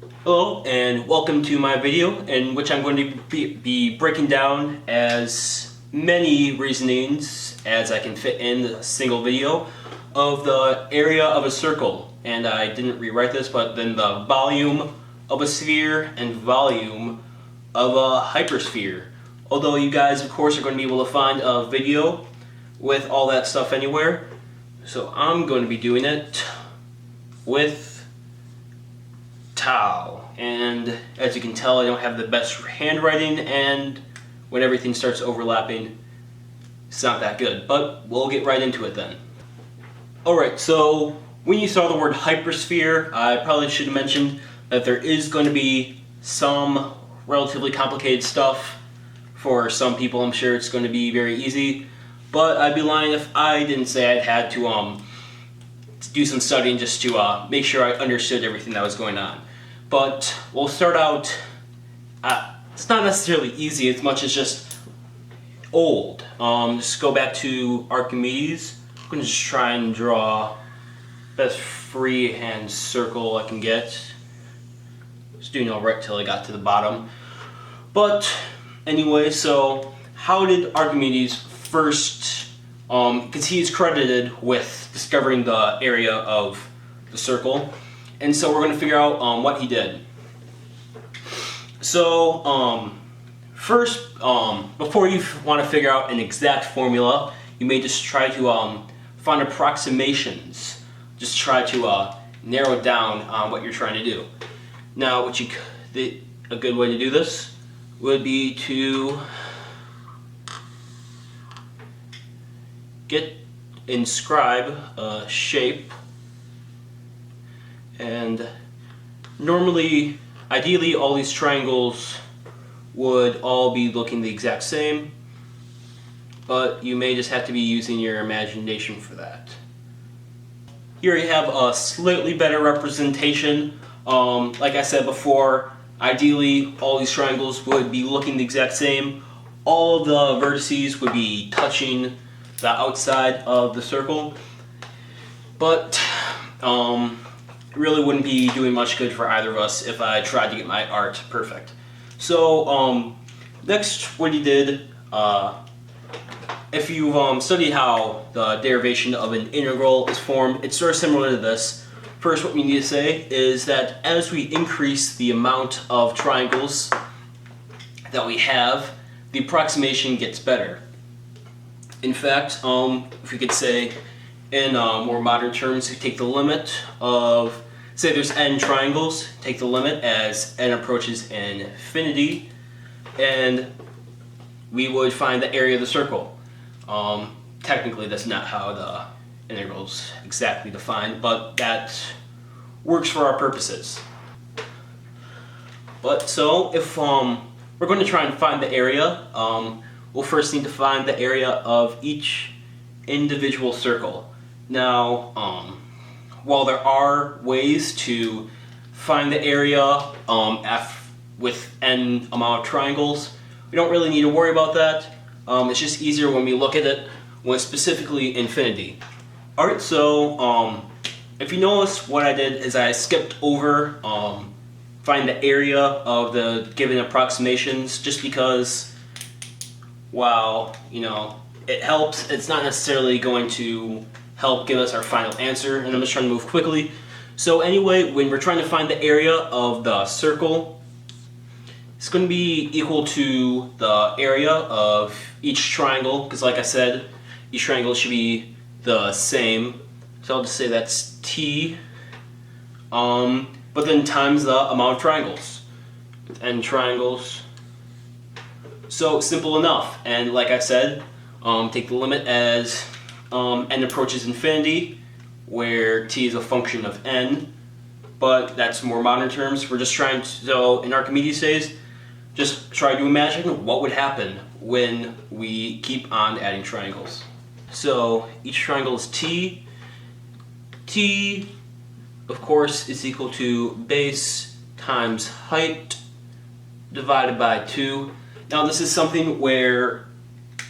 Hello and welcome to my video in which I'm going to be breaking down as many reasonings as I can fit in a single video of the area of a circle. And I didn't rewrite this, but then the volume of a sphere and volume of a hypersphere. Although you guys of course are going to be able to find a video with all that stuff anywhere. So I'm going to be doing it with tau, and as you can tell I don't have the best handwriting, and when everything starts overlapping it's not that good, but we'll get right into it then. Alright, so when you saw the word hypersphere, I probably should have mentioned that there is going to be some relatively complicated stuff. For some people I'm sure it's going to be very easy, but I'd be lying if I didn't say I'd had to do some studying just to make sure I understood everything that was going on. But we'll start out, it's not necessarily easy as much as just old. Just go back to Archimedes. I'm going to just try and draw the best freehand circle I can get. Just doing all right till I got to the bottom. But anyway, so how did Archimedes first, because he is credited with discovering the area of the circle, and so we're going to figure out what he did. So first, before you want to figure out an exact formula, you may just try to find approximations. Just try to narrow down what you're trying to do. Now, a good way to do this would be to inscribe a shape, and normally, ideally, all these triangles would all be looking the exact same, but you may just have to be using your imagination for that. Here you have a slightly better representation. Like I said before, ideally all these triangles would be looking the exact same. All of the vertices would be touching the outside of the circle, but it really wouldn't be doing much good for either of us if I tried to get my art perfect. So next, what he did, if you've studied how the derivation of an integral is formed, it's sort of similar to this. First, what we need to say is that as we increase the amount of triangles that we have, the approximation gets better. In fact, if we could say in more modern terms, we take the limit of, say there's n triangles, take the limit as n approaches infinity, and we would find the area of the circle. Technically that's not how the integral's exactly defined, but that works for our purposes. But so if we're going to try and find the area, we'll first need to find the area of each individual circle. Now, while there are ways to find the area with n amount of triangles, we don't really need to worry about that. It's just easier when we look at it with specifically infinity. Alright, so if you notice, what I did is I skipped over find the area of the given approximations, just because while, it helps, it's not necessarily going to help give us our final answer, and I'm just trying to move quickly. So anyway, when we're trying to find the area of the circle, it's going to be equal to the area of each triangle, because like I said, each triangle should be the same. So I'll just say that's t, but then times the amount of triangles, with n triangles. So simple enough, and like I said, take the limit as n approaches infinity, where t is a function of n, but that's more modern terms. We're just trying to, so in Archimedes' days, just try to imagine what would happen when we keep on adding triangles. So each triangle is t. T, of course, is equal to base times height divided by 2. Now this is something where,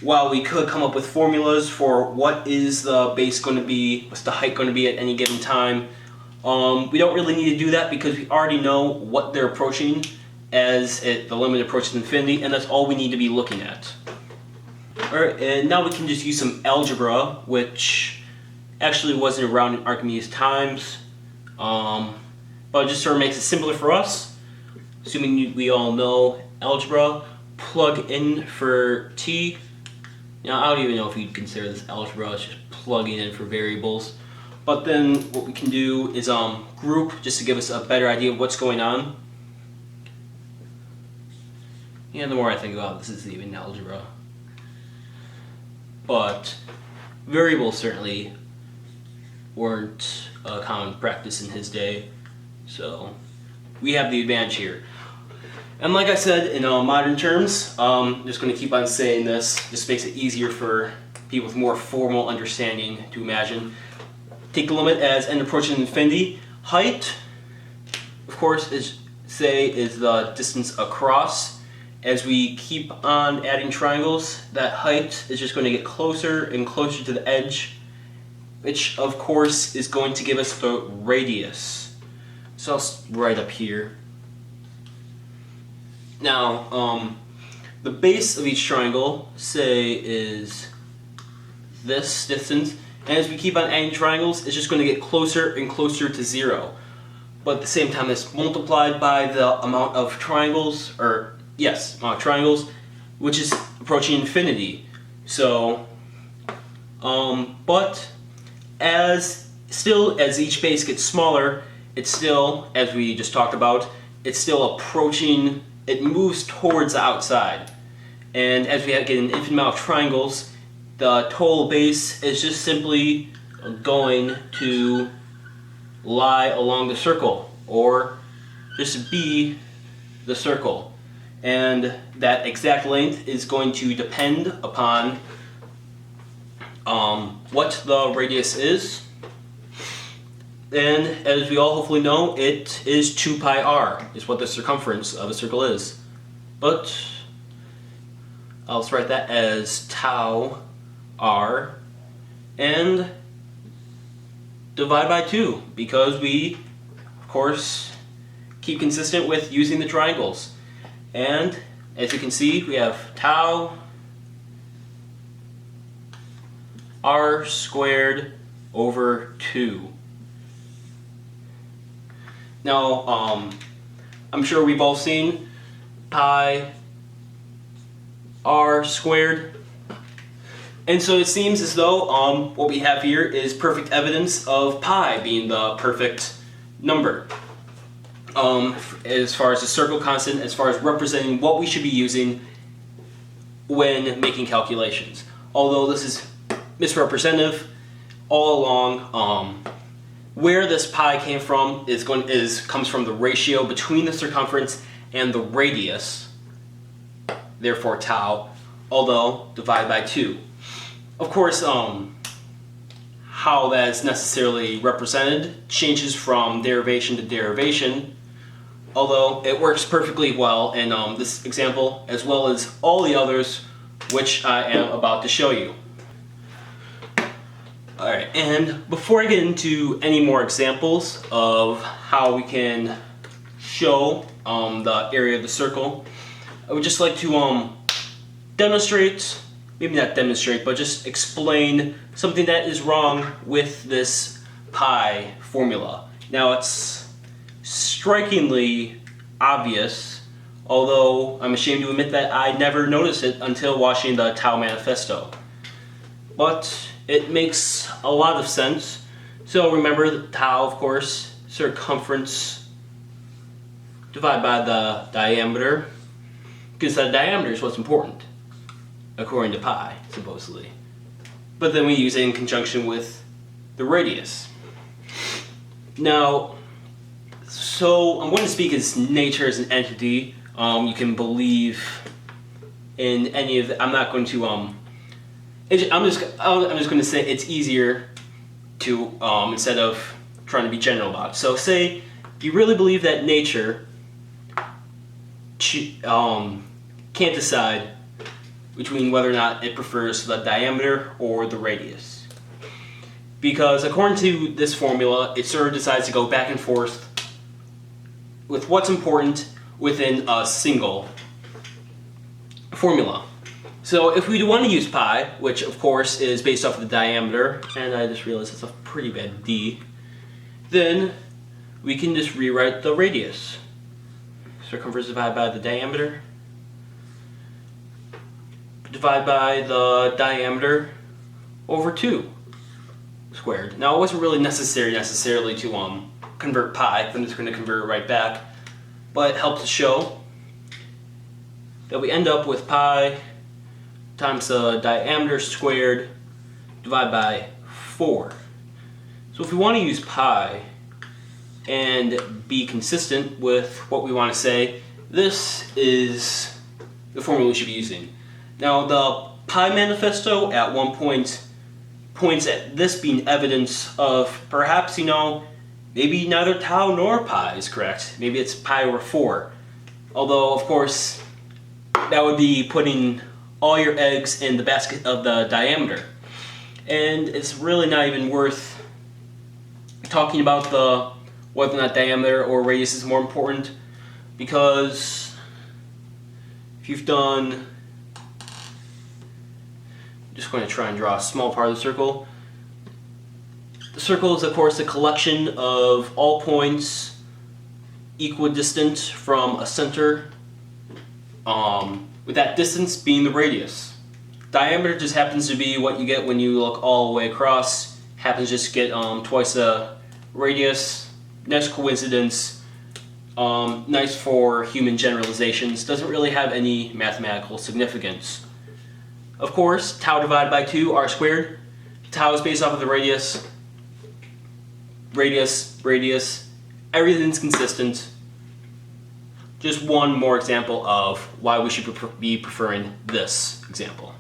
while we could come up with formulas for what is the base going to be, what's the height going to be at any given time, We don't really need to do that because we already know what they're approaching as the limit approaches infinity, and that's all we need to be looking at. Alright, and now we can just use some algebra, which actually wasn't around in Archimedes' times, but it just sort of makes it simpler for us. Assuming we all know algebra, plug in for t. Now, I don't even know if you'd consider this algebra, it's just plugging in for variables. But then what we can do is group, just to give us a better idea of what's going on. Yeah, the more I think about this, is even algebra. But variables certainly weren't a common practice in his day, so we have the advantage here. And like I said, in modern terms, I'm just going to keep on saying this. This makes it easier for people with more formal understanding to imagine. Take the limit as n approaching infinity. Height, of course, is the distance across. As we keep on adding triangles, that height is just going to get closer and closer to the edge, which of course is going to give us the radius. So I'll write up here. Now, the base of each triangle, say, is this distance, and as we keep on adding triangles, it's just going to get closer and closer to 0. But at the same time, it's multiplied by the amount of triangles, which is approaching infinity. So, but as each base gets smaller, it's still, as we just talked about, it's still approaching. It moves towards the outside, and as we get an infinite amount of triangles, the total base is just simply going to lie along the circle, or just be the circle. And that exact length is going to depend upon what the radius is. And as we all hopefully know, it is 2 pi r, is what the circumference of a circle is. But I'll just write that as tau r and divide by 2, because we, of course, keep consistent with using the triangles. And as you can see, we have tau r squared over 2. Now, I'm sure we've all seen pi r squared. And so it seems as though what we have here is perfect evidence of pi being the perfect number. As far as the circle constant, as far as representing what we should be using when making calculations. Although this is misrepresentative all along, where this pi came from comes from the ratio between the circumference and the radius, therefore tau, although divided by 2. Of course, how that is necessarily represented changes from derivation to derivation, although it works perfectly well in this example, as well as all the others which I am about to show you. Alright, and before I get into any more examples of how we can show the area of the circle, I would just like to demonstrate, maybe not demonstrate, but just explain something that is wrong with this pi formula. Now, it's strikingly obvious, although I'm ashamed to admit that I never noticed it until watching the Tau Manifesto. But it makes a lot of sense. So remember the tau, of course, circumference divided by the diameter, because the diameter is what's important, according to pi, supposedly. But then we use it in conjunction with the radius. Now, so I'm going to speak as nature as an entity. You can believe in any of the, I'm not going to, I'm just going to say it's easier to, instead of trying to be general about it. So say you really believe that nature can't decide between whether or not it prefers the diameter or the radius. because according to this formula, it sort of decides to go back and forth with what's important within a single formula. So if we do want to use pi, which of course is based off of the diameter, and I just realized it's a pretty bad D, then we can just rewrite the radius. Circumference divided by the diameter, divide by the diameter over 2 squared. Now it wasn't really necessarily to convert pi, I'm just going to convert it right back, but it helps to show that we end up with pi times the diameter squared divided by 4. So if we want to use pi and be consistent with what we want to say, this is the formula we should be using. Now the pi manifesto at one point points at this being evidence of perhaps, maybe neither tau nor pi is correct. Maybe it's pi over 4. Although, of course, that would be putting all your eggs in the basket of the diameter. And it's really not even worth talking about whether or not diameter or radius is more important, because if you've done, I'm just going to try and draw a small part of the circle. The circle is of course a collection of all points equidistant from a center, with that distance being the radius. Diameter just happens to be what you get when you look all the way across, happens to just get twice the radius. Next coincidence, nice for human generalizations, doesn't really have any mathematical significance. Of course, tau divided by 2, r squared. Tau is based off of the radius. Radius, everything's consistent. Just one more example of why we should be preferring this example.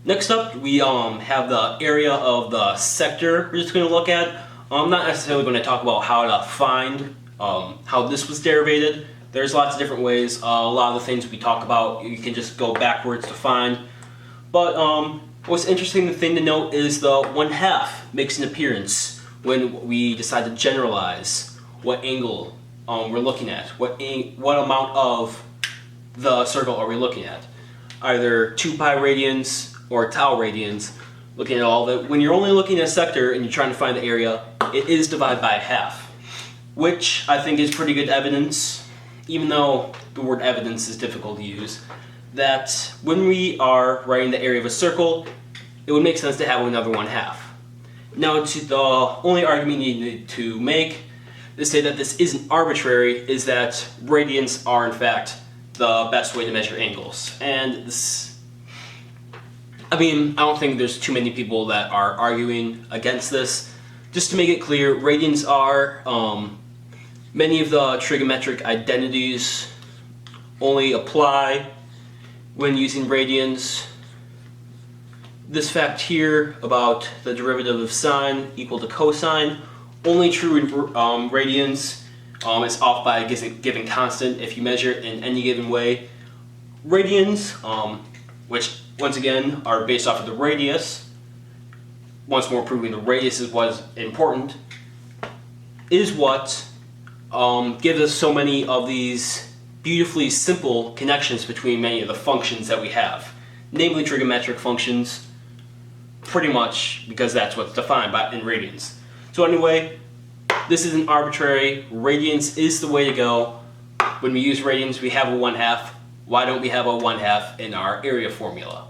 Next up, we have the area of the sector we're just going to look at. I'm not necessarily going to talk about how to find how this was derivated. There's lots of different ways. A lot of the things we talk about, you can just go backwards to find. But what's interesting, the thing to note is the 1/2 makes an appearance when we decide to generalize what angle we're looking at. What amount of the circle are we looking at? Either 2 pi radians or tau radians. Looking at all that, when you're only looking at a sector and you're trying to find the area, it is divided by 1/2, which I think is pretty good evidence, even though the word evidence is difficult to use, that when we are writing the area of a circle, it would make sense to have another 1/2. Now, the only argument you need to make to say that this isn't arbitrary is that radians are in fact the best way to measure angles. And this, I don't think there's too many people that are arguing against this. Just to make it clear, radians are, many of the trigonometric identities only apply when using radians. This fact here about the derivative of sine equal to cosine, only true in radians. It's off by a given constant if you measure it in any given way. Radians, which once again are based off of the radius, once more proving the radius is what's important, is what gives us so many of these beautifully simple connections between many of the functions that we have, namely trigonometric functions, pretty much because that's what's defined in radians. So anyway, this isn't arbitrary. Radians is the way to go. When we use radians, we have a 1/2. Why don't we have a 1/2 in our area formula?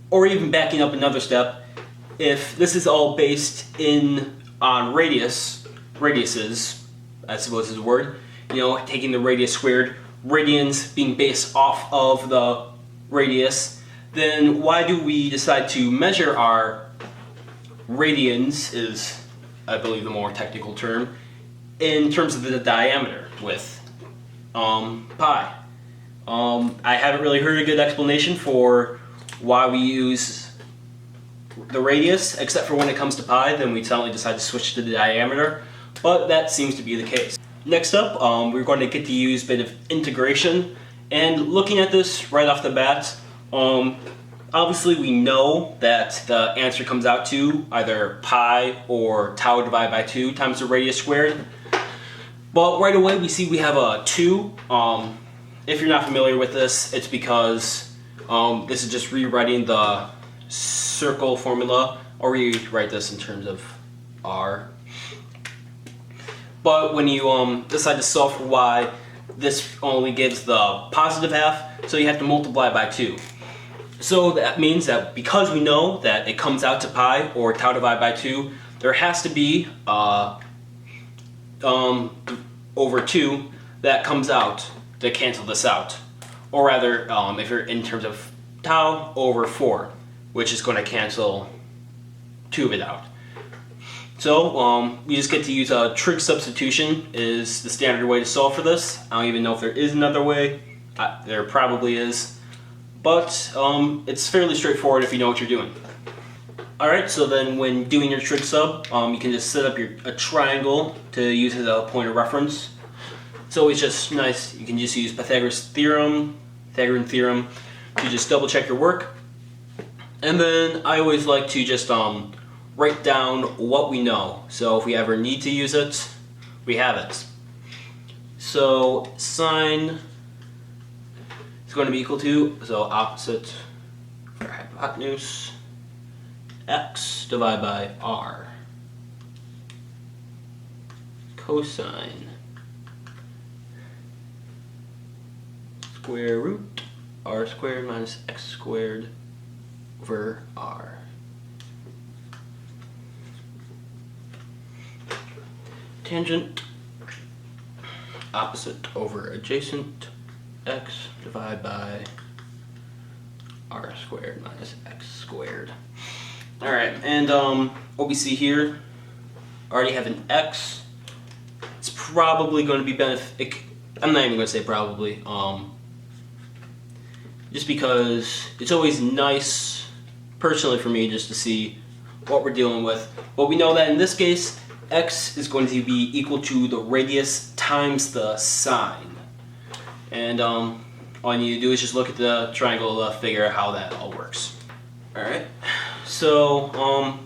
Or even backing up another step, if this is all based on radiuses, I suppose is a word, taking the radius squared, radians being based off of the radius, then why do we decide to measure our radians, is I believe the more technical term, in terms of the diameter with pi? I haven't really heard a good explanation for why we use the radius, except for when it comes to pi, then we suddenly decide to switch to the diameter, but that seems to be the case. Next up, we're going to get to use a bit of integration, and looking at this right off the bat, obviously we know that the answer comes out to either pi or tau divided by 2 times the radius squared. But right away we see we have a 2. If you're not familiar with this, it's because this is just rewriting the circle formula. I'll rewrite this in terms of r. But when you decide to solve for y, this only gives the positive half, so you have to multiply by 2. So that means that because we know that it comes out to pi or tau divided by 2, there has to be over 2 that comes out to cancel this out. Or rather, if you're in terms of tau, over 4, which is going to cancel 2 of it out. So we just get to use a trig substitution is the standard way to solve for this. I don't even know if there is another way. There probably is. But it's fairly straightforward if you know what you're doing. Alright, so then when doing your trig sub, you can just set up a triangle to use as a point of reference. It's always just nice. You can just use Pythagorean theorem to just double check your work. And then I always like to just write down what we know. So if we ever need to use it, we have it. So sine is going to be equal to, so opposite for hypotenuse, x divided by r. Cosine square root r squared minus x squared over r. Tangent opposite over adjacent, x divided by r squared minus x squared. Alright, and what we see here, I already have an x. It's probably going to be I'm not even going to say probably, just because it's always nice, personally for me, just to see what we're dealing with. But we know that in this case, x is going to be equal to the radius times the sine. And all you need to do is just look at the triangle to figure out how that all works. Alright, so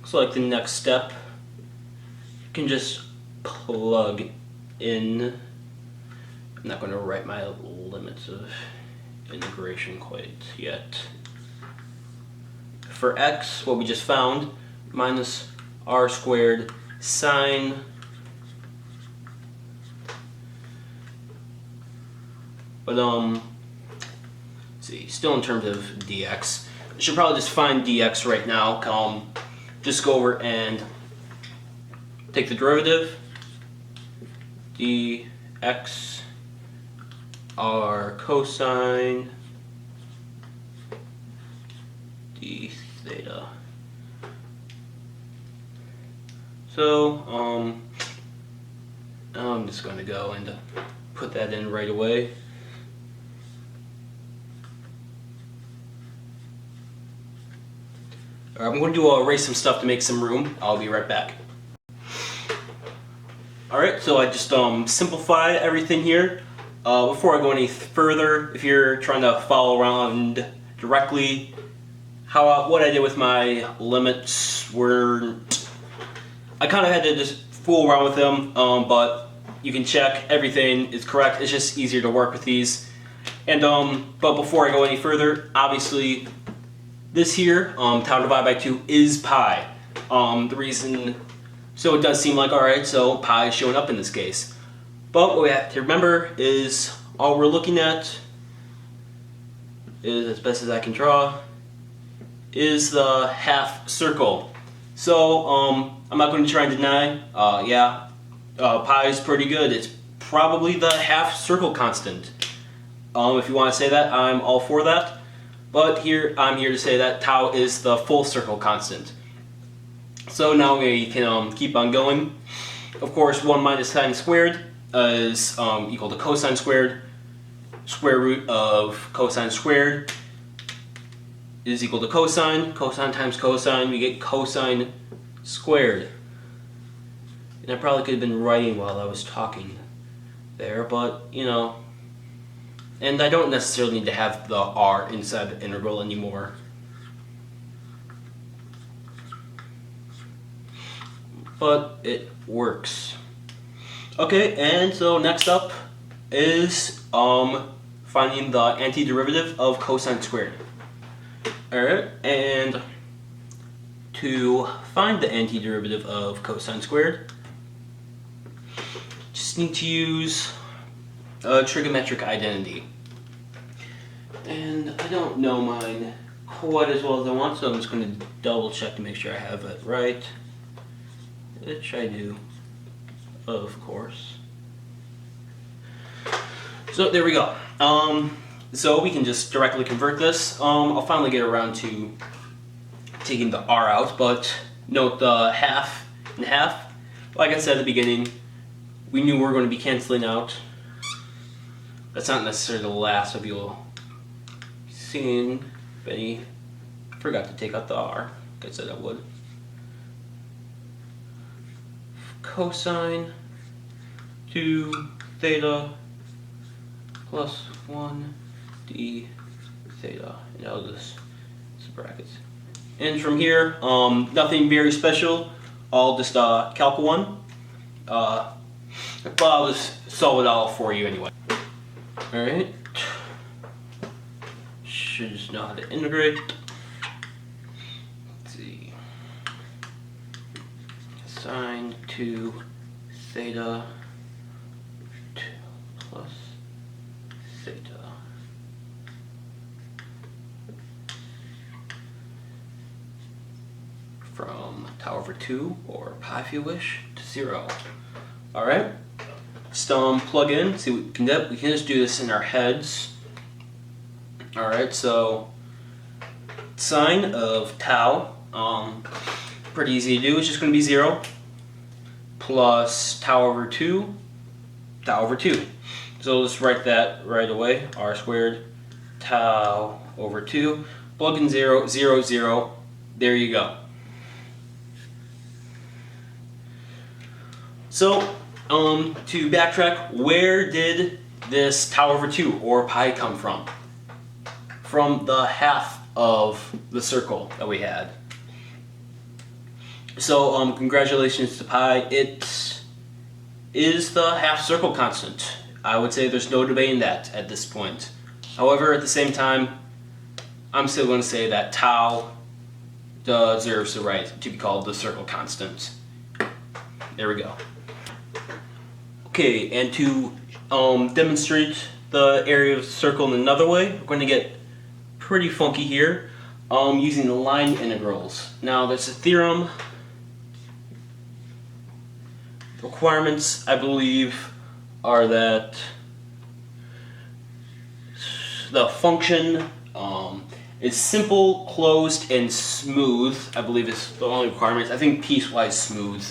looks like the next step, you can just plug in. I'm not going to write my limits of integration quite yet. For x, what we just found, minus r squared sine but see, still in terms of dx, I should probably just find dx right now. Just go over and take the derivative. Dx r cosine d theta. So I'm just going to go and put that in right away. I'm going to erase some stuff to make some room. I'll be right back. Alright, so I just simplified everything here. Before I go any further, if you're trying to follow around directly, what I did with my limits were, I kind of had to just fool around with them, but you can check everything is correct. It's just easier to work with these. And but before I go any further, obviously this here, tau divided by 2 is pi. The reason, so it does seem like, alright, so pi is showing up in this case. But what we have to remember is all we're looking at is, as best as I can draw, is the half circle. So I'm not going to try and deny, pi is pretty good. It's probably the half circle constant. If you want to say that, I'm all for that. But here, I'm here to say that tau is the full circle constant. So now we can keep on going. Of course, 1 minus sine squared is equal to cosine squared. Square root of cosine squared is equal to cosine. Cosine times cosine, we get cosine squared. And I probably could have been writing while I was talking there, but, you know, And I don't necessarily need to have the r inside the integral anymore. But it works. Okay, and so next up is finding the antiderivative of cosine squared. Alright, and to find the antiderivative of cosine squared, just need to use a trigonometric identity. And I don't know mine quite as well as I want, so I'm just going to double check to make sure I have it right. Which I do, of course. So there we go. So we can just directly convert this. I'll finally get around to taking the r out, but note the half and half. Like I said at the beginning, we knew we were going to be canceling out. That's not necessarily the last of you'll seeing if any forgot to take out the r, like I said I would. Cosine 2 theta plus 1 d theta, and now this brackets. And from here, nothing very special. I'll just calc 1. But I'll just solve it all for you anyway. Alright. Should just know how to integrate. Let's see. Sine 2 theta 2 plus theta. From tau over 2, or pi if you wish, to 0. Alright. Just plug in, see what we can do. We can just do this in our heads. Alright, so sine of tau, pretty easy to do. It's just going to be 0 plus tau over 2, tau over 2. So let's write that right away. R squared tau over 2. Plug in 0, 0, 0. There you go. So, to backtrack, where did this tau over 2 or pi come from? From the half of the circle that we had. So, congratulations to pi. It is the half circle constant. I would say there's no debating that at this point. However, at the same time, I'm still going to say that tau deserves the right to be called the circle constant. There we go. Okay, and to demonstrate the area of the circle in another way, we're going to get pretty funky here using the line integrals. Now, there's a theorem. The requirements, I believe, are that the function is simple, closed, and smooth. I believe is the only requirements. I think piecewise smooth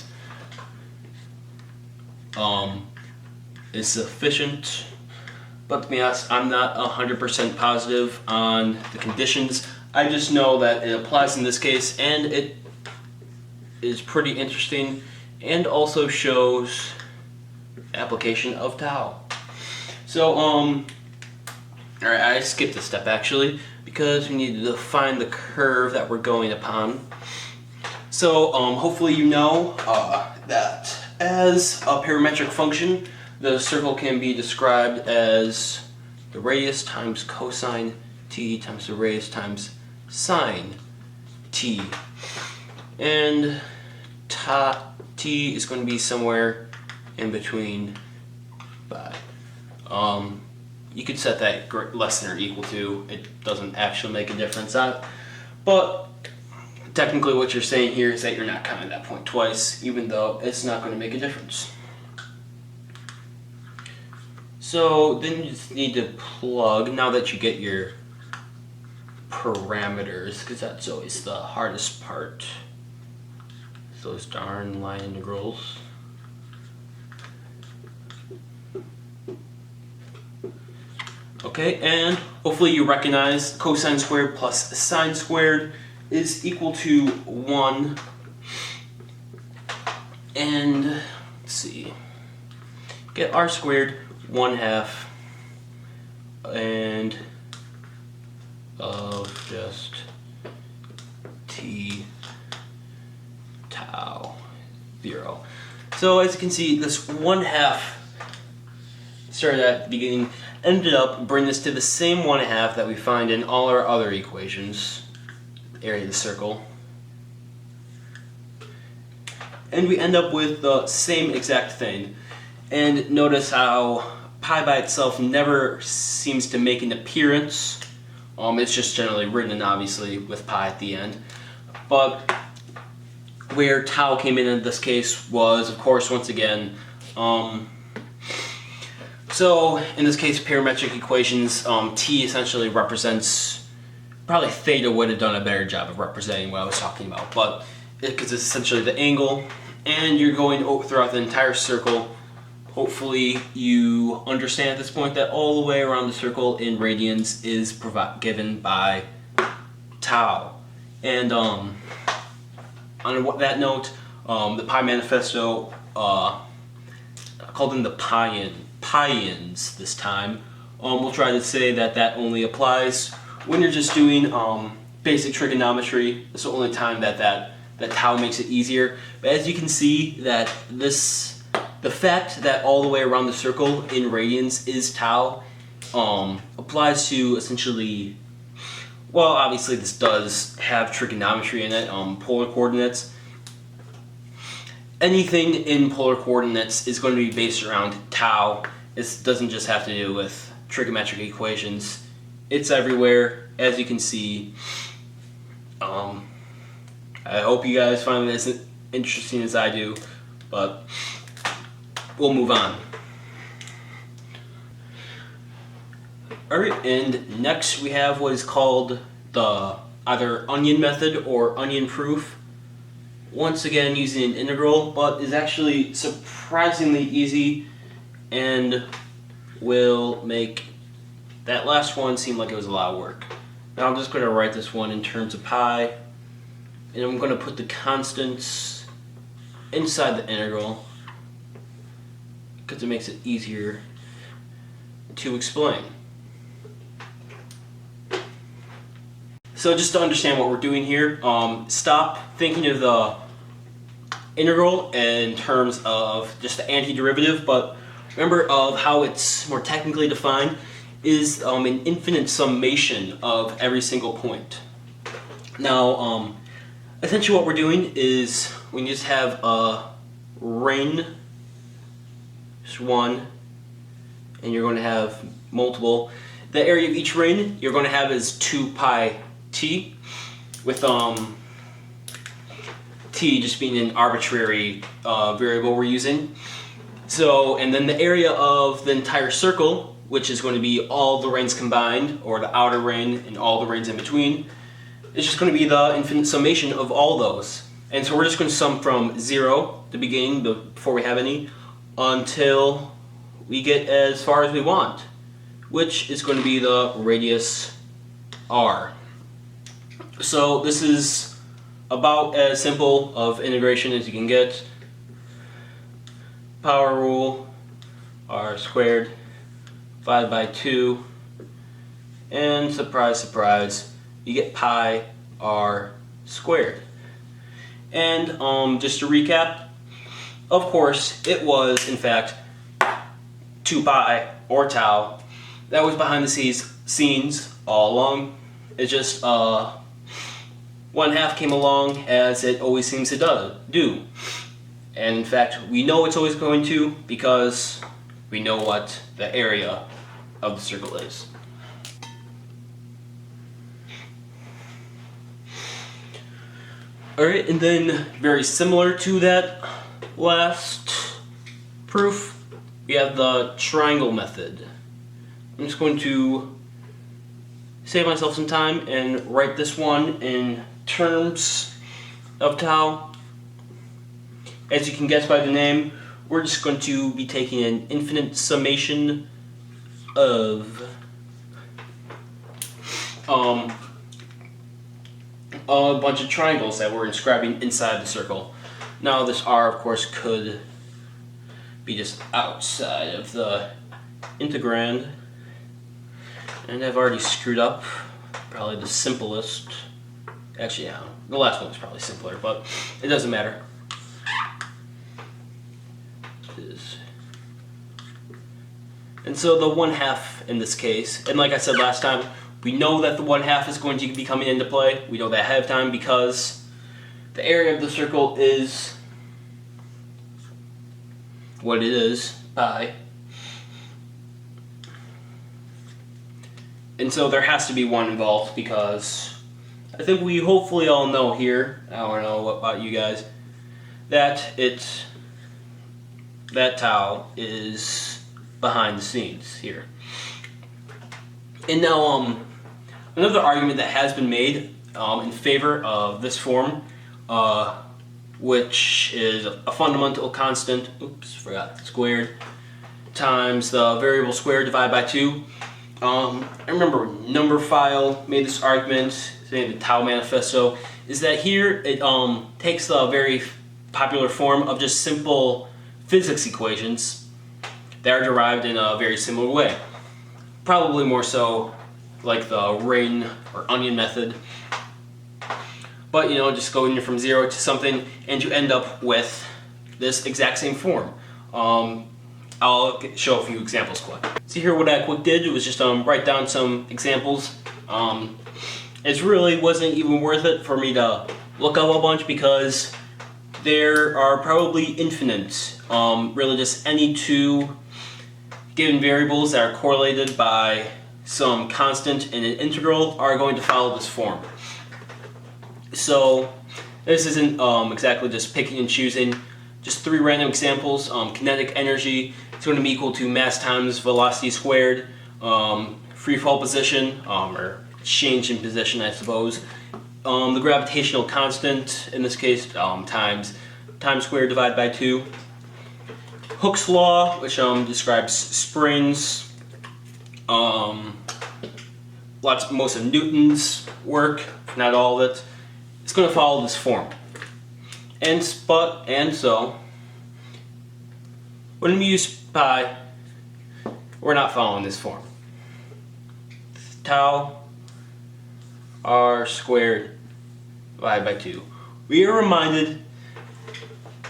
is sufficient, but to be honest, I'm not 100% positive on the conditions. I just know that it applies in this case, and it is pretty interesting, and also shows application of tau. So, alright, I skipped a step actually, because we need to define the curve that we're going upon. So, hopefully you know that as a parametric function, the circle can be described as the radius times cosine t times the radius times sine t. And t is going to be somewhere in between 5. You could set that less than or equal to. It doesn't actually make a difference. But technically what you're saying here is that you're not counting that point twice, even though it's not going to make a difference. So then you just need to plug, now that you get your parameters, because that's always the hardest part. Those darn line integrals. Okay, and hopefully you recognize cosine squared plus sine squared is equal to 1. And let's see, get r squared 1/2 and of just t tau 0. So as you can see, this 1/2 started at the beginning, ended up bringing this to the same 1/2 that we find in all our other equations, area of the circle. And we end up with the same exact thing. And notice how pi by itself never seems to make an appearance. It's just generally written, obviously, with pi at the end. But where tau came in this case was, of course, once again, so in this case, parametric equations, t essentially represents, probably theta would have done a better job of representing what I was talking about, but because it's essentially the angle, and you're going throughout the entire circle. Hopefully you understand at this point that all the way around the circle in radians is given by tau. And on that note, the Pi Manifesto called them the Pians this time. We'll try to say that that only applies when you're just doing basic trigonometry. It's the only time that tau makes it easier. But as you can see, that the fact that all the way around the circle in radians is tau applies to essentially, well, obviously this does have trigonometry in it, polar coordinates. Anything in polar coordinates is going to be based around tau. It doesn't just have to do with trigonometric equations. It's everywhere, as you can see. I hope you guys find it as interesting as I do, but we'll move on. Alright, and next we have what is called the either onion method or onion proof. Once again using an integral, but is actually surprisingly easy and will make that last one seem like it was a lot of work. Now I'm just going to write this one in terms of pi, and I'm going to put the constants inside the integral because it makes it easier to explain. So just to understand what we're doing here, stop thinking of the integral in terms of just the antiderivative, but remember of how it's more technically defined is an infinite summation of every single point. Now, essentially what we're doing is we just have a ring, just one, and you're going to have multiple. The area of each ring you're going to have is 2 pi t, with t just being an arbitrary variable we're using. So, and then the area of the entire circle, which is going to be all the rings combined, or the outer ring and all the rings in between, is just going to be the infinite summation of all those. And so we're just going to sum from 0, the beginning, before we have any, until we get as far as we want, which is going to be the radius r. So this is about as simple of integration as you can get. Power rule, r squared divided by 2, and surprise, surprise, you get pi r squared. And just to recap, of course, it was in fact 2 pi or tau that was behind the scenes all along. It's just 1/2 came along, as it always seems to do. And in fact, we know it's always going to because we know what the area of the circle is. Alright, and then very similar to that last proof, we have the triangle method. I'm just going to save myself some time and write this one in terms of tau. As you can guess by the name, we're just going to be taking an infinite summation of a bunch of triangles that we're inscribing inside the circle. Now this r, of course, could be just outside of the integrand, And I've already screwed up probably the simplest. Actually, yeah, the last one was probably simpler, but it doesn't matter. And so the 1/2 in this case, and like I said last time, we know that the 1/2 is going to be coming into play. We know that ahead of time because the area of the circle is what it is, pi. And so there has to be 1 involved because I think we hopefully all know here, I don't know what about you guys, that that tau is behind the scenes here. And now another argument that has been made in favor of this form, which is a fundamental constant, oops, forgot, squared, times the variable squared divided by 2. I remember Numberphile made this argument, saying the Tau Manifesto, is that here it takes the very popular form of just simple physics equations that are derived in a very similar way. Probably more so like the ring or onion method. But just going from 0 to something and you end up with this exact same form. I'll show a few examples quick. See here what I quick did was just write down some examples. It really wasn't even worth it for me to look up a bunch because there are probably infinite, really just any 2 given variables that are correlated by some constant and an integral are going to follow this form. So this isn't exactly just picking and choosing, just 3 random examples. Kinetic energy is going to be equal to mass times velocity squared, free fall position, or change in position I suppose, the gravitational constant, in this case times time squared divided by 2, Hooke's law, which describes springs, most of Newton's work, not all of it. It's going to follow this form. And so when we use pi, we're not following this form. Tau r squared divided by 2. We are reminded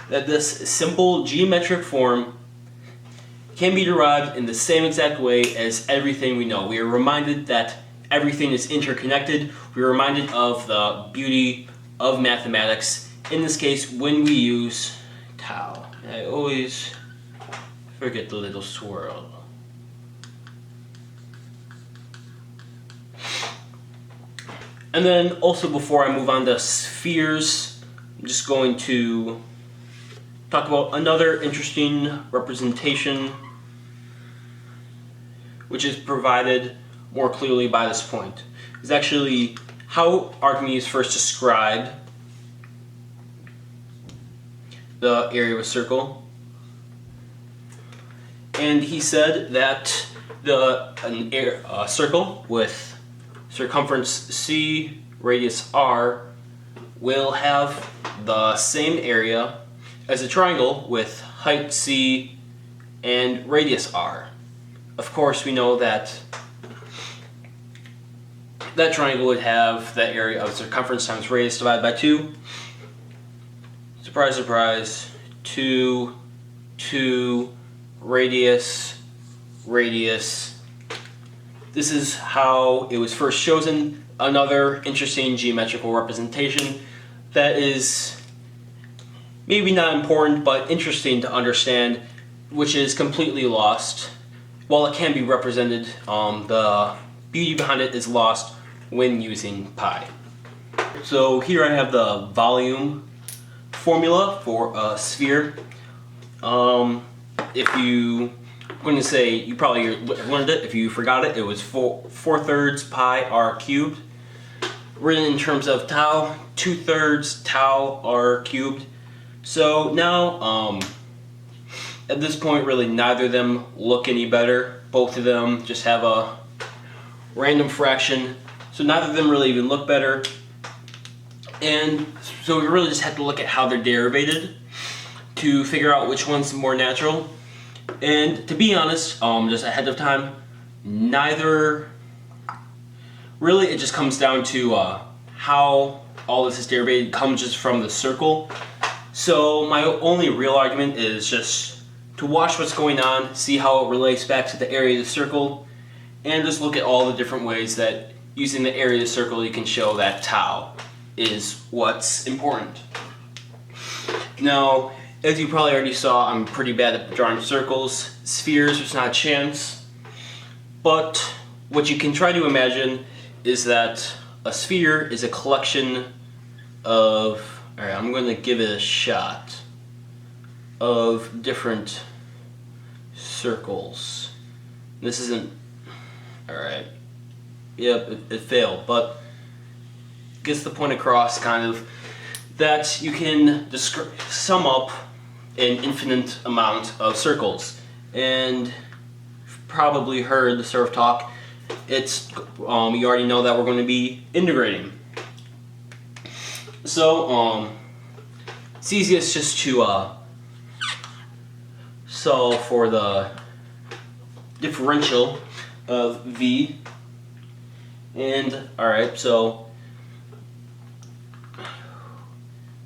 that this simple geometric form can be derived in the same exact way as everything we know. We are reminded that everything is interconnected. We are reminded of the beauty of mathematics, in this case when we use tau. I always forget the little swirl. And then also, before I move on to spheres, I'm just going to talk about another interesting representation which is provided more clearly by this point. It's actually how Archimedes first described the area of a circle. And he said that a circle with circumference c, radius r, will have the same area as a triangle with height c and radius r. Of course, we know that that triangle would have that area of circumference times radius divided by 2. Surprise, surprise. 2, radius, radius. This is how it was first chosen. Another interesting geometrical representation that is maybe not important but interesting to understand, which is completely lost. While it can be represented, the beauty behind it is lost when using pi. So here I have the volume formula for a sphere. I'm going to say, you probably learned it. If you forgot it, it was 4/3 pi r cubed. Written in terms of tau, 2/3 tau r cubed. So now, at this point, really neither of them look any better. Both of them just have a random fraction. So neither of them really even look better. And so we really just have to look at how they're derivated to figure out which one's more natural. And to be honest, just ahead of time, neither really it just comes down to how all this is derivated comes just from the circle. So my only real argument is just to watch what's going on, see how it relates back to the area of the circle, and just look at all the different ways that using the area of the circle you can show that tau is what's important. Now, as you probably already saw, I'm pretty bad at drawing circles. Spheres, there's not a chance. But what you can try to imagine is that a sphere is a collection of, alright, I'm going to give it a shot, of different circles. This isn't, alright, yep, it failed, but gets the point across kind of that you can sum up an infinite amount of circles. And you've probably heard the surf talk. It's you already know that we're going to be integrating. So it's easiest just to solve for the differential of v. And alright, so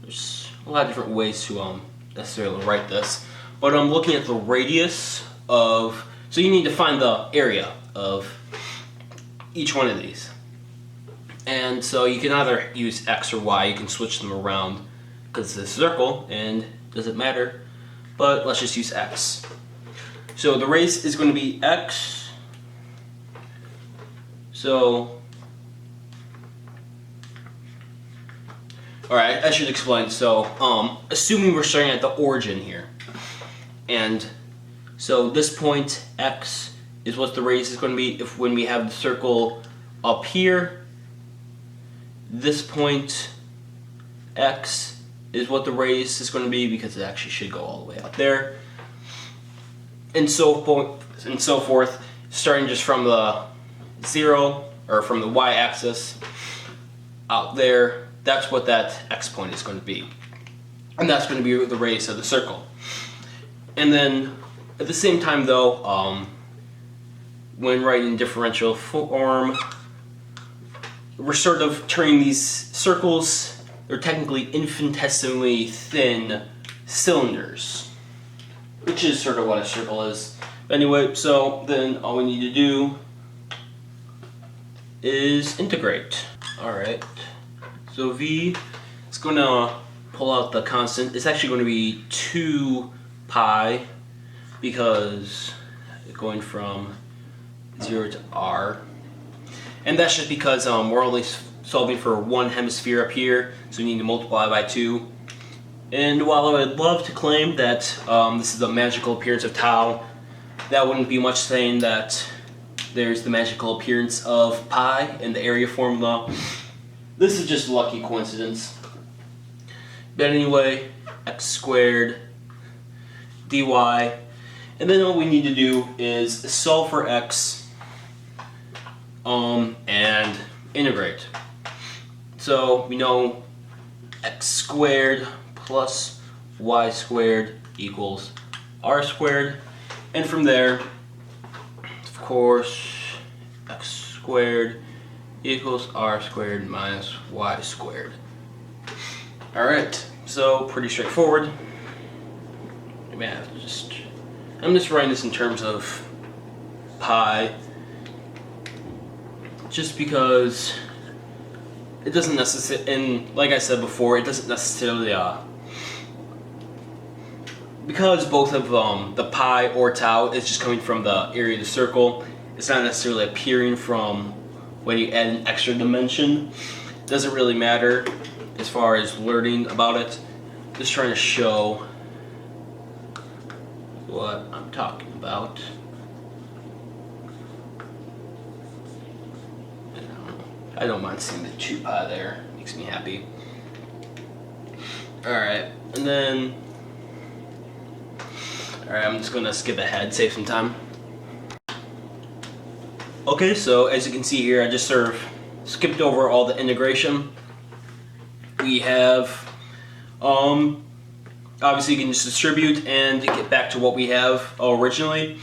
there's a lot of different ways to necessarily write this, but I'm looking at the radius of, so you need to find the area of each one of these. And so you can either use x or y, you can switch them around because it's a circle and it doesn't matter, but let's just use x. So the radius is going to be x, so alright, I should explain. So, assuming we're starting at the origin here, and so this point x is what the radius is going to be if when we have the circle up here. This point x is what the radius is going to be because it actually should go all the way out there, and so forth, starting just from the 0 or from the y-axis out there. That's what that x point is going to be. And that's going to be the radius of the circle. And then, at the same time though, when writing differential form, we're sort of turning these circles, they're technically infinitesimally thin cylinders, which is sort of what a circle is. But anyway, so then all we need to do is integrate. Alright. So v is going to pull out the constant. It's actually going to be 2 pi because going from 0 to r. And that's just because we're only solving for one hemisphere up here, so we need to multiply by 2. And while I would love to claim that this is a magical appearance of tau, that wouldn't be much saying that there's the magical appearance of pi in the area formula. This is just a lucky coincidence. But anyway, x squared dy, and then all we need to do is solve for x and integrate. So we know x squared plus y squared equals r squared, and from there, of course, x squared equals r squared minus y squared. Alright, so pretty straightforward. I'm just writing this in terms of pi, just because it doesn't necessarily, and like I said before, it doesn't necessarily, because both of the pi or tau is just coming from the area of the circle, it's not necessarily appearing from when you add an extra dimension. It doesn't really matter as far as learning about it. Just trying to show what I'm talking about. I don't mind seeing the 2 pi there. Makes me happy. Alright, and then alright, I'm just gonna skip ahead, save some time. Okay, so as you can see here, I just sort of skipped over all the integration. We have, obviously you can just distribute and get back to what we have originally.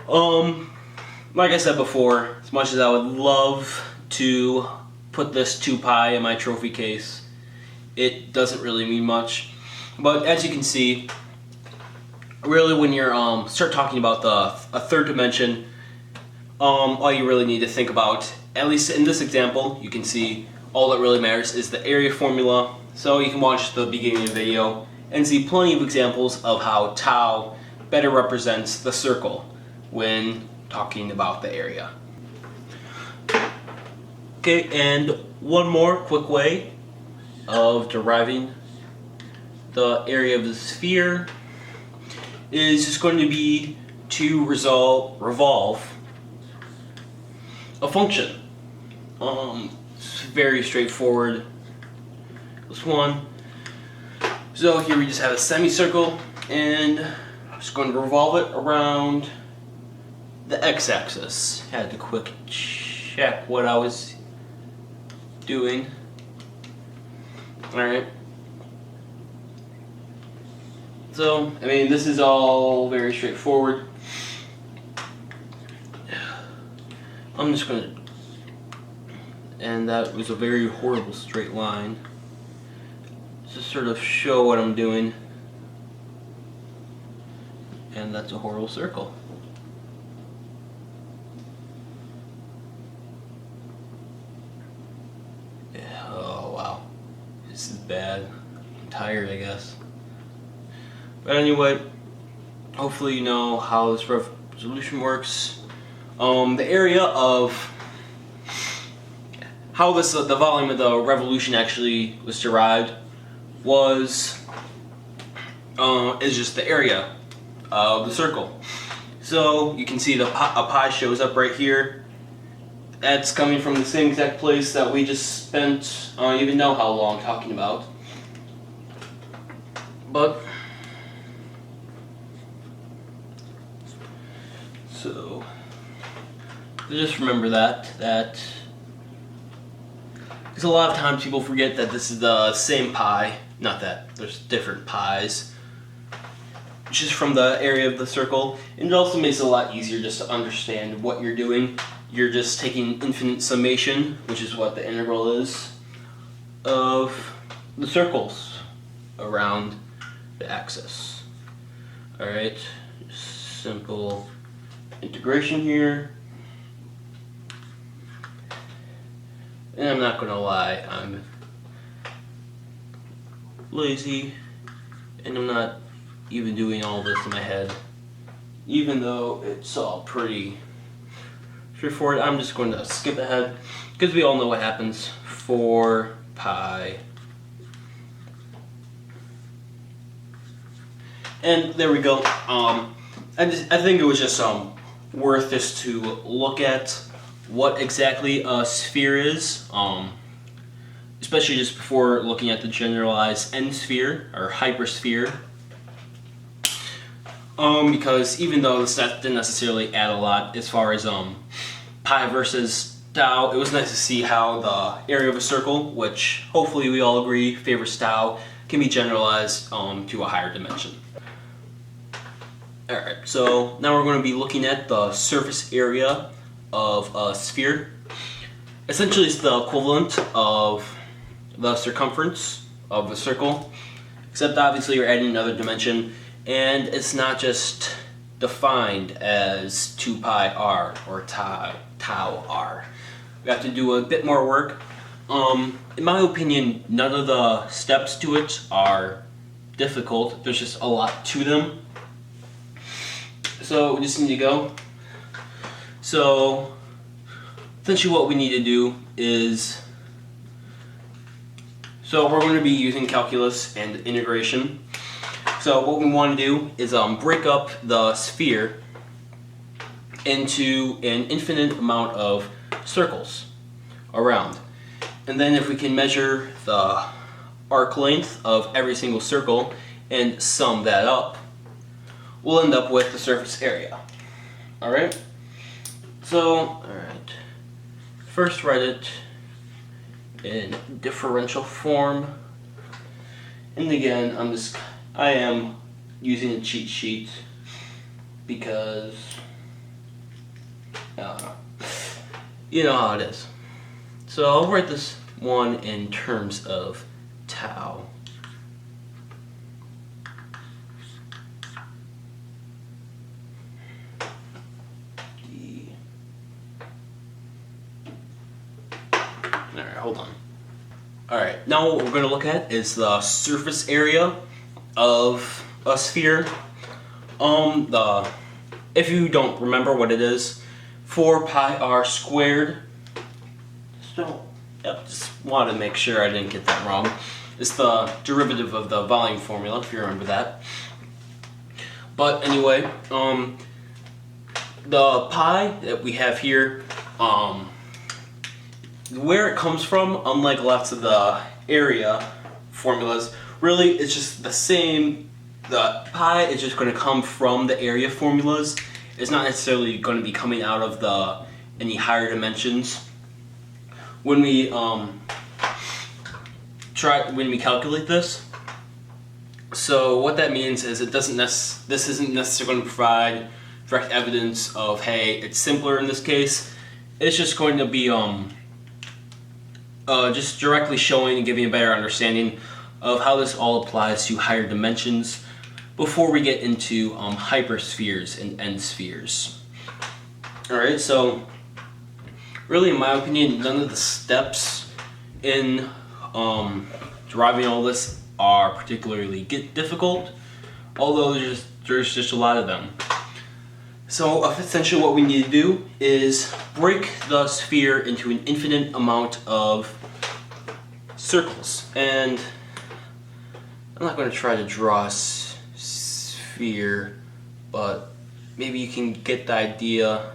Like I said before, as much as I would love to put this 2 pi in my trophy case. It doesn't really mean much, but as you can see, really when you're start talking about a third dimension, all you really need to think about, at least in this example, you can see all that really matters is the area formula. So you can watch the beginning of the video and see plenty of examples of how tau better represents the circle when talking about the area. Okay, and one more quick way of deriving the area of the sphere is just going to be to revolve a function. It's very straightforward. This one. So here we just have a semicircle, and I'm just going to revolve it around the x-axis. Had to quick check what I was doing. Alright. So, I mean, this is all very straightforward. I'm just going to, and that was a very horrible straight line. Just sort of show what I'm doing. And that's a horrible circle. Yeah, oh wow. This is bad. I'm tired, I guess. But anyway, hopefully you know how this resolution works. The area of how this the volume of the revolution actually was derived was is just the area of the circle. So you can see a pi shows up right here. That's coming from the same exact place that we just spent I don't even know how long talking about. But so just remember that because a lot of times people forget that this is the same pi, not that there's different pi's, which is from the area of the circle, and it also makes it a lot easier just to understand what you're doing. You're just taking infinite summation, which is what the integral is, of the circles around the axis. Alright, simple integration here. And I'm not gonna lie, I'm lazy and I'm not even doing all this in my head, even though it's all pretty straightforward. I'm just going to skip ahead because we all know what happens. 4 pi, and there we go. I think it was just worth this to look at what exactly a sphere is, especially just before looking at the generalized n-sphere or hypersphere. Because even though this didn't necessarily add a lot as far as pi versus tau, it was nice to see how the area of a circle, which hopefully we all agree favors tau, can be generalized to a higher dimension. Alright, so now we're going to be looking at the surface area of a sphere. Essentially it's the equivalent of the circumference of the circle, except obviously you're adding another dimension, and it's not just defined as 2 pi r or tau r. We have to do a bit more work. In my opinion, none of the steps to it are difficult. There's just a lot to them. So we just need to go. So essentially what we need to do is, so we're going to be using calculus and integration. So what we want to do is break up the sphere into an infinite amount of circles around. And then if we can measure the arc length of every single circle and sum that up, we'll end up with the surface area. Alright? So, alright. First write it in differential form. And again, I am using a cheat sheet because, I don't know. You know how it is. So I'll write this one in terms of tau. Alright, hold on. Alright, now what we're going to look at is the surface area of a sphere. If you don't remember what it is, 4 pi r squared. Just wanted to make sure I didn't get that wrong. It's the derivative of the volume formula, if you remember that. But anyway, the pi that we have here, where it comes from, unlike lots of the area formulas, really it's just the same. The pi is just going to come from the area formulas. It's not necessarily going to be coming out of any higher dimensions. When we calculate this, so what that means is this isn't necessarily going to provide direct evidence of, hey, it's simpler in this case. It's just going to be just directly showing and giving a better understanding of how this all applies to higher dimensions before we get into hyperspheres and end spheres. Alright, so really, in my opinion, none of the steps in deriving all this are particularly difficult, although there's just a lot of them. So essentially what we need to do is break the sphere into an infinite amount of circles. And I'm not going to try to draw a sphere, but maybe you can get the idea.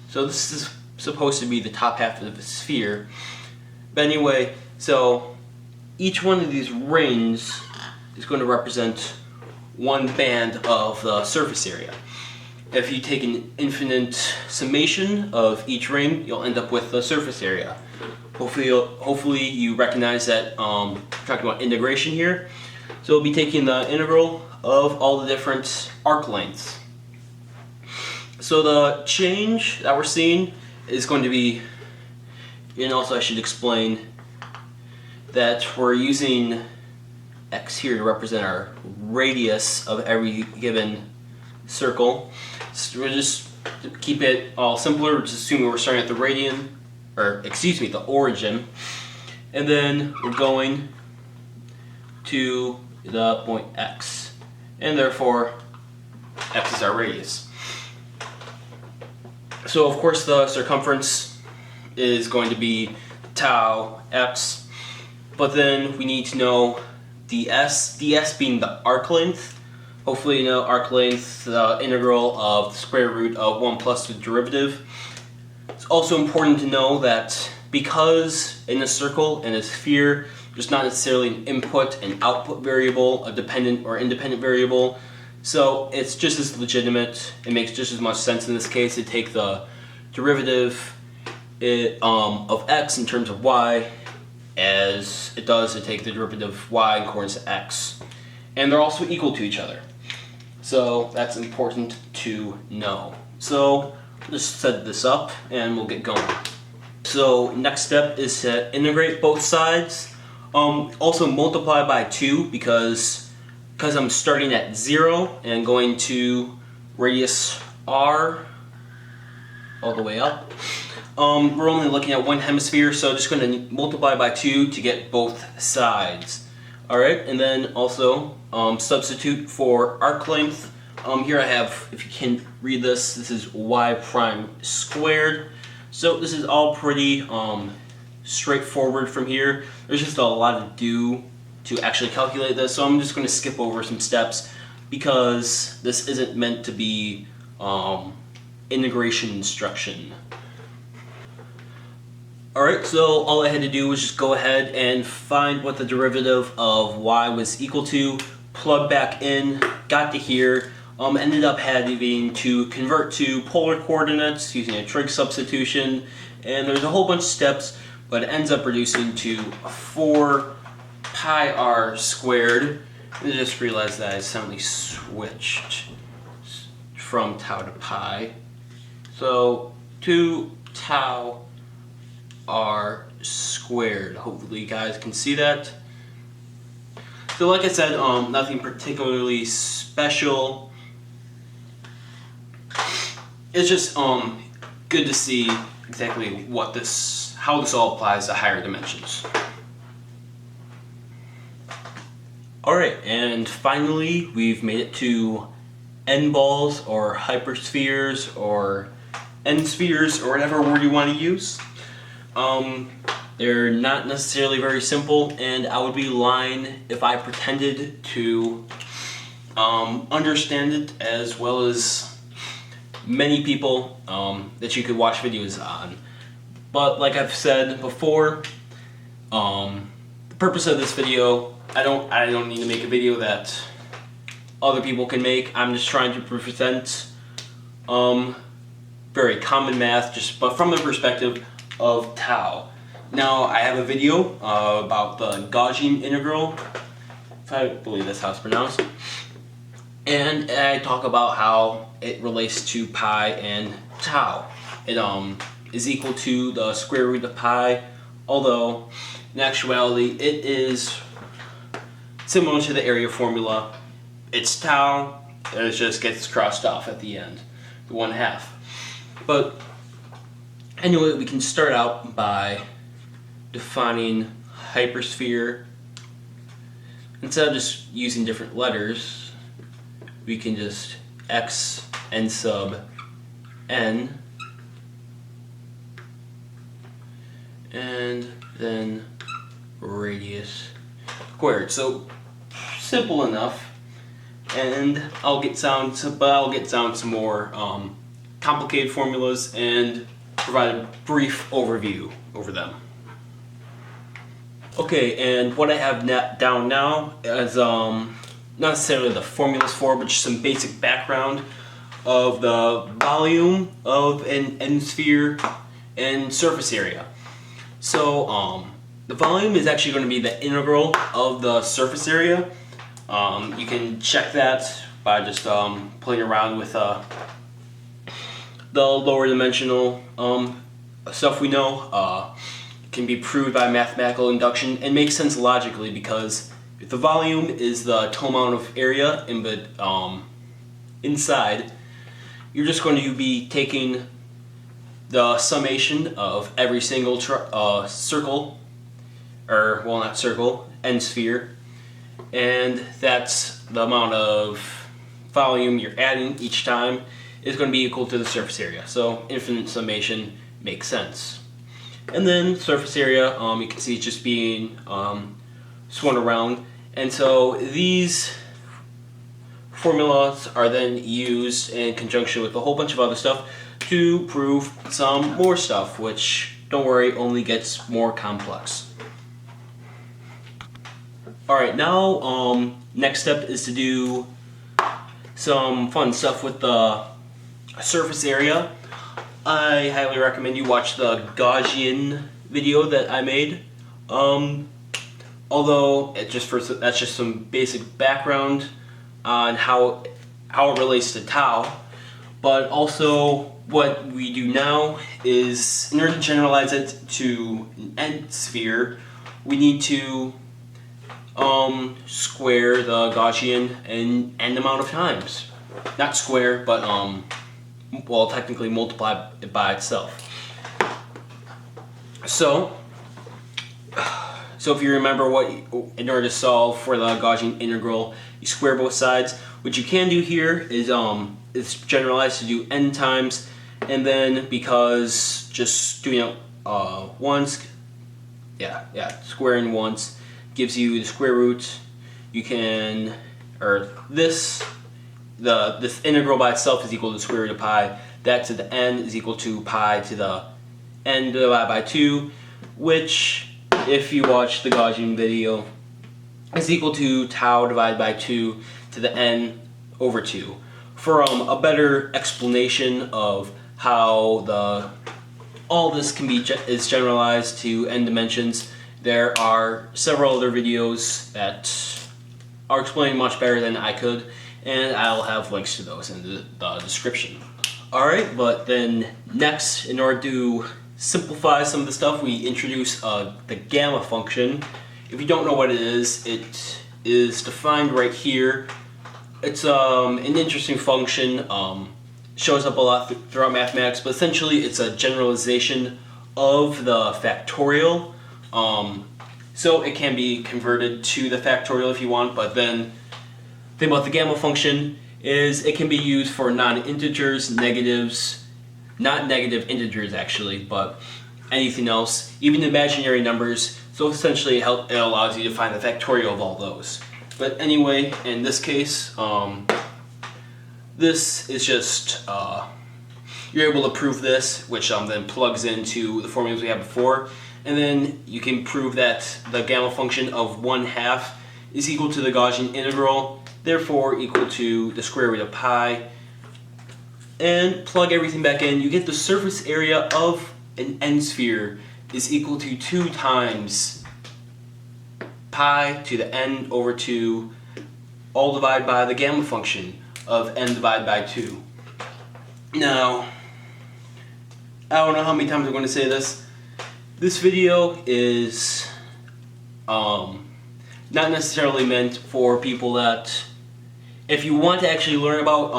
So this is supposed to be the top half of the sphere. But anyway, so each one of these rings is going to represent one band of the surface area. If you take an infinite summation of each ring, you'll end up with the surface area. Hopefully you recognize that we're talking about integration here. So we'll be taking the integral of all the different arc lengths. So the change that we're seeing is going to be, and also I should explain that we're using x here to represent our radius of every given circle. So we'll just keep it all simpler, we're just assuming we're starting at the the origin, and then we're going to the point x, and therefore x is our radius. So of course the circumference is going to be tau x, but then we need to know ds being the arc length. Hopefully you know arc length, the integral of the square root of 1 plus the derivative. It's also important to know that because in a circle and a sphere there's not necessarily an input and output variable, a dependent or independent variable, so it's just as legitimate, it makes just as much sense in this case to take the derivative of x in terms of y as it does to take the derivative of y in accordance to x. And they're also equal to each other. So that's important to know. So just set this up and we'll get going. So next step is to integrate both sides. Also multiply by 2 because I'm starting at 0 and going to radius r all the way up. We're only looking at one hemisphere, so just going to multiply by 2 to get both sides. Alright, and then also substitute for arc length. Here I have, if you can read this is y prime squared. So this is all pretty straightforward from here. There's just a lot to do to actually calculate this, so I'm just going to skip over some steps because this isn't meant to be integration instruction. Alright, so all I had to do was just go ahead and find what the derivative of y was equal to, plug back in, got to here, ended up having to convert to polar coordinates using a trig substitution, and there's a whole bunch of steps, but it ends up reducing to 4 pi r squared. And I just realized that I suddenly switched from tau to pi. So 2 tau are squared. Hopefully you guys can see that. So like I said, nothing particularly special. It's just good to see exactly how this all applies to higher dimensions. Alright, and finally we've made it to N balls or hyperspheres or N spheres or whatever word you want to use. They're not necessarily very simple, and I would be lying if I pretended to understand it as well as many people that you could watch videos on. But like I've said before, the purpose of this video, I don't need to make a video that other people can make. I'm just trying to present very common math, but from the perspective of tau. Now I have a video about the Gaussian integral, if I believe that's how it's pronounced, and I talk about how it relates to pi and tau. It is equal to the square root of pi, although in actuality it is similar to the area formula. It's tau, and it just gets crossed off at the end, the 1/2. But anyway, we can start out by defining hypersphere. Instead of just using different letters, we can just x n sub n, and then radius squared. So simple enough, and I'll get down to more complicated formulas and provide a brief overview over them. Okay, and what I have down now is not necessarily the formulas for, but just some basic background of the volume of an N sphere and surface area. So the volume is actually going to be the integral of the surface area. You can check that by just playing around with the lower dimensional stuff we know. Can be proved by mathematical induction and makes sense logically, because if the volume is the total amount of area inside, you're just going to be taking the summation of every single circle, or well, not circle, N sphere, and that's the amount of volume you're adding each time is going to be equal to the surface area. So infinite summation makes sense. And then surface area, you can see it's just being swung around, and so these formulas are then used in conjunction with a whole bunch of other stuff to prove some more stuff, which, don't worry, only gets more complex. Alright, now next step is to do some fun stuff with the surface area. I highly recommend you watch the Gaussian video that I made. Although that's just some basic background on how it relates to tau. But also what we do now is, in order to generalize it to an N sphere, we need to square the Gaussian n amount of times. Not square, but well, technically multiply it by itself. So if you remember in order to solve for the Gaussian integral, you square both sides. What you can do here is it's generalized to do n times, and then because just doing it once, squaring once gives you the square root. You can, this integral by itself is equal to the square root of pi. That to the n is equal to pi to the n divided by 2, which, if you watch the Gaussian video, is equal to tau divided by 2 to the n over 2. For a better explanation of how all this is generalized to n dimensions, there are several other videos that are explaining much better than I could, and I'll have links to those in the description. Alright, but then next, in order to simplify some of the stuff, we introduce the gamma function. If you don't know what it is defined right here. It's an interesting function, shows up a lot throughout mathematics, but essentially it's a generalization of the factorial. So it can be converted to the factorial if you want, but then the thing about the gamma function is it can be used for non-integers, negatives, not negative integers actually, but anything else, even imaginary numbers. So essentially it allows you to find the factorial of all those. But anyway, in this case, this is just, you're able to prove this, which then plugs into the formulas we had before, and then you can prove that the gamma function of 1/2 is equal to the Gaussian integral, therefore equal to the square root of pi, and plug everything back in. You get the surface area of an n-sphere is equal to 2 times pi to the n over 2, all divided by the gamma function of n divided by 2. Now, I don't know how many times I'm going to say this. This video is not necessarily meant for people that, if you want to actually learn about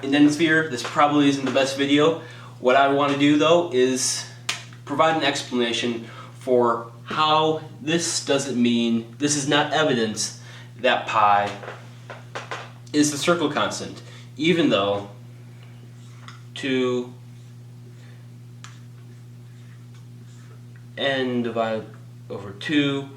an n-sphere, this probably isn't the best video. What I want to do though is provide an explanation for how this doesn't mean, this is not evidence that pi is the circle constant, even though 2 n divided over 2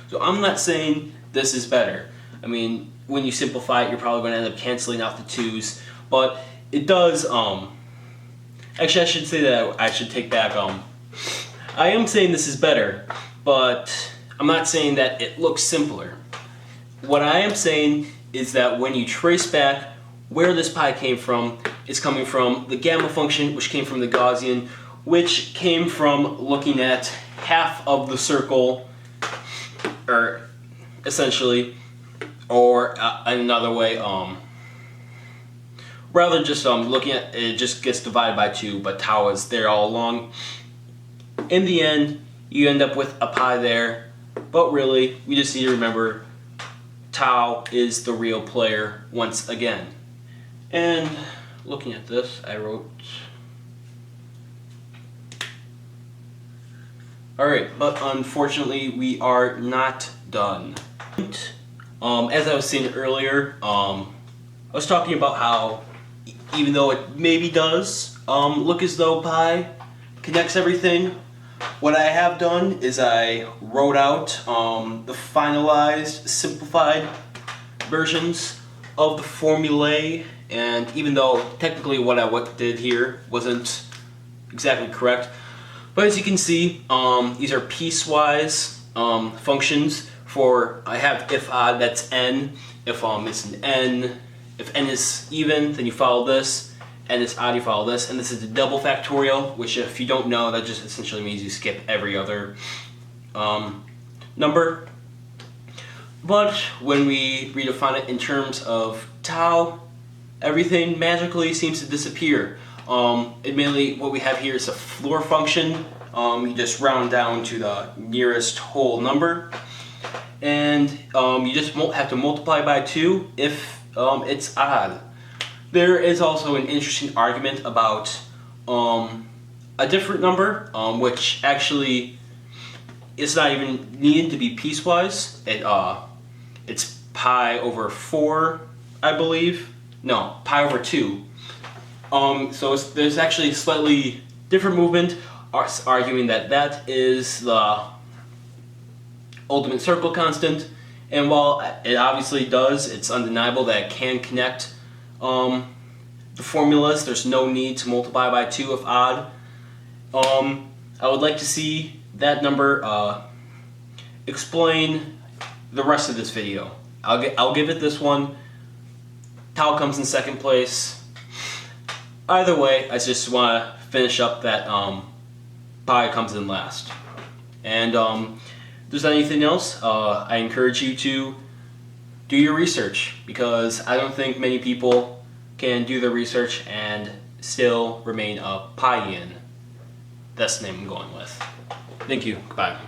so I'm not saying this is better. I mean, when you simplify it, you're probably going to end up canceling out the 2's, but it does, actually I should say that, I should take back, I am saying this is better, but I'm not saying that it looks simpler. What I am saying is that when you trace back where this pi came from, it's coming from the gamma function, which came from the Gaussian, which came from looking at half of the circle, or essentially, or another way, rather than just looking at it, just gets divided by 2, but tau is there all along. In the end, you end up with a pi there, but really, we just need to remember tau is the real player once again. And looking at this, I wrote, alright, but unfortunately we are not done. As I was saying earlier, I was talking about how even though it maybe does look as though pi connects everything, what I have done is I wrote out the finalized, simplified versions of the formulae, and even though technically what I did here wasn't exactly correct, but as you can see, these are piecewise functions for, I have if odd, that's n, if it's an n, if n is even, then you follow this, n is odd, you follow this, and this is the double factorial, which if you don't know, that just essentially means you skip every other number. But when we redefine it in terms of tau, everything magically seems to disappear. Admittedly, what we have here is a floor function. You just round down to the nearest whole number, and you just have to multiply by 2 if it's odd. There is also an interesting argument about a different number, which actually is not even needed to be piecewise. It's pi over 4, I believe. No, pi over 2. So there's actually a slightly different movement arguing that that is the ultimate circle constant, and while it obviously does, it's undeniable that it can connect the formulas. There's no need to multiply by 2 if odd. I would like to see that number explain the rest of this video. I'll give it this one. Tau comes in second place. Either way, I just want to finish up that pi comes in last. And if there's anything else, I encourage you to do your research, because I don't think many people can do the research and still remain a Paian. That's the name I'm going with. Thank you. Goodbye.